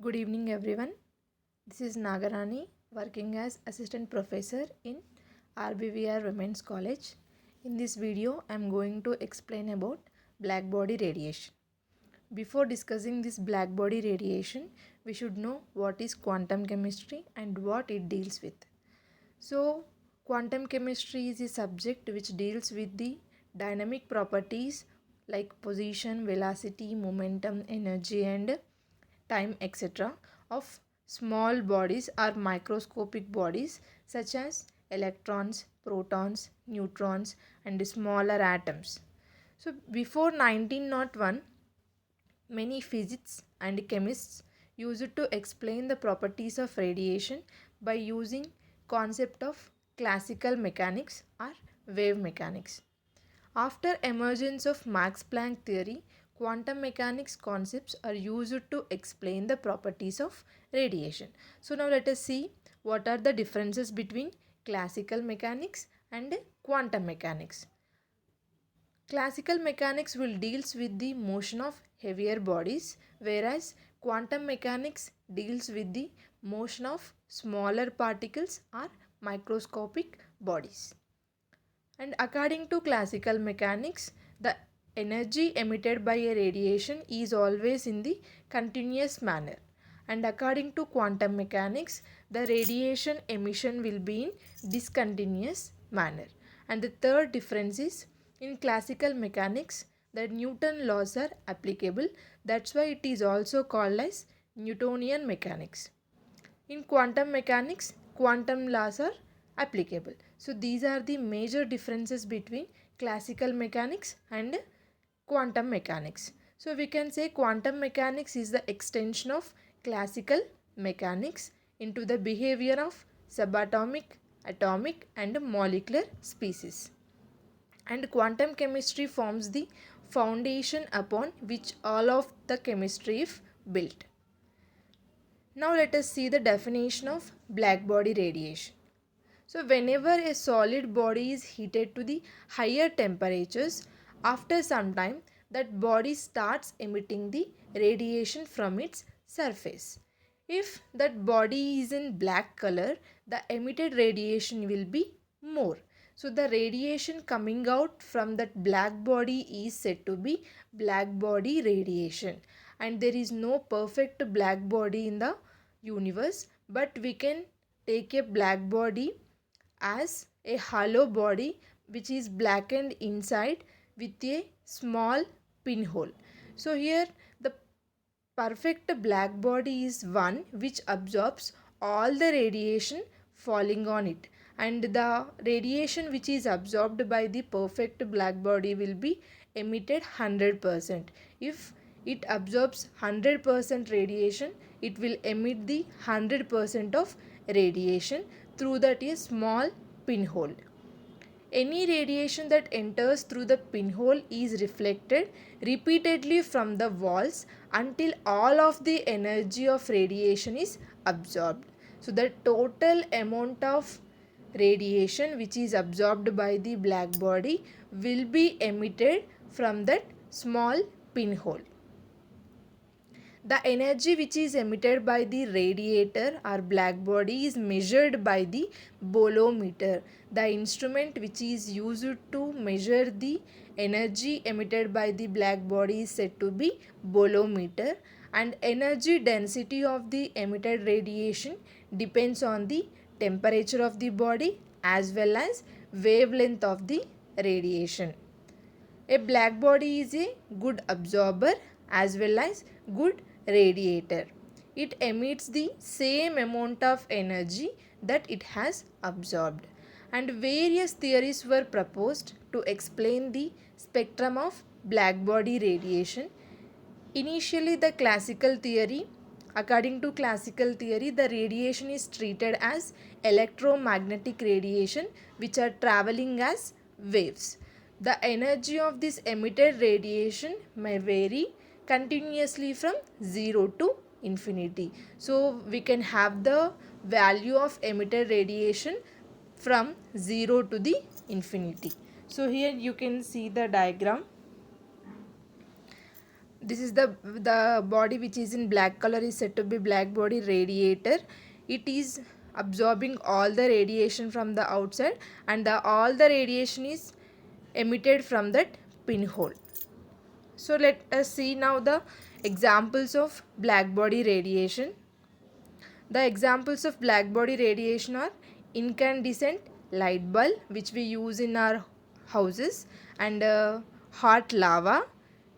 Good evening, everyone. This is Nagarani, working as Assistant Professor in RBVR Women's College. In this video, I am going to explain about black body radiation. Before discussing this black body radiation, we should know what is quantum chemistry and what it deals with. So, quantum chemistry is a subject which deals with the dynamic properties like position, velocity, momentum, energy, and time, etc., of small bodies or microscopic bodies such as electrons, protons, neutrons, and smaller atoms. So, before 1901, many physicists and chemists used to explain the properties of radiation by using concept of classical mechanics or wave mechanics. After emergence of Max Planck theory, quantum mechanics concepts are used to explain the properties of radiation. So now let us see what are the differences between classical mechanics and quantum mechanics. Classical mechanics will deals with the motion of heavier bodies, whereas quantum mechanics deals with the motion of smaller particles or microscopic bodies. And according to classical mechanics, the energy emitted by a radiation is always in the continuous manner. And according to quantum mechanics, the radiation emission will be in discontinuous manner. And the third difference is in classical mechanics, the Newton laws are applicable. That's why it is also called as Newtonian mechanics. In quantum mechanics, quantum laws are applicable. So these are the major differences between classical mechanics and quantum mechanics. So we can say quantum mechanics is the extension of classical mechanics into the behavior of subatomic, atomic and molecular species. And quantum chemistry forms the foundation upon which all of the chemistry is built. Now let us see the definition of black body radiation. So whenever a solid body is heated to the higher temperatures, after some time that body starts emitting the radiation from its surface. If that body is in black color, the emitted radiation will be more. So the radiation coming out from that black body is said to be black body radiation. And there is no perfect black body in the universe, but we can take a black body as a hollow body which is blackened inside with a small pinhole. So here the perfect black body is one which absorbs all the radiation falling on it, and the radiation which is absorbed by the perfect black body will be emitted 100%. If it absorbs 100% radiation, it will emit the 100% of radiation through that a small pinhole. Any radiation that enters through the pinhole is reflected repeatedly from the walls until all of the energy of radiation is absorbed. So the total amount of radiation which is absorbed by the black body will be emitted from that small pinhole. The energy which is emitted by the radiator or black body is measured by the bolometer, the instrument which is used to measure the energy emitted by the black body is said to be bolometer, and energy density of the emitted radiation depends on the temperature of the body as well as wavelength of the radiation. A black body is a good absorber as well as good radiator. It emits the same amount of energy that it has absorbed. And various theories were proposed to explain the spectrum of black body radiation. Initially, the classical theory, according to classical theory, the radiation is treated as electromagnetic radiation which are traveling as waves. The energy of this emitted radiation may vary continuously from 0 to infinity. So we can have the value of emitted radiation from 0 to the infinity. So here you can see the diagram. this is the body which is in black color is said to be black body radiator. It is absorbing all the radiation from the outside, and all the radiation is emitted from that pinhole. So let us see now the examples of black body radiation. The examples of black body radiation are incandescent light bulb, which we use in our houses, and hot lava,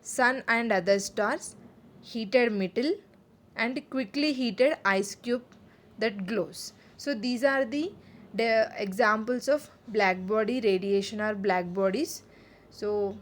sun and other stars, heated metal, and quickly heated ice cube that glows. So these are the examples of black body radiation or black bodies. So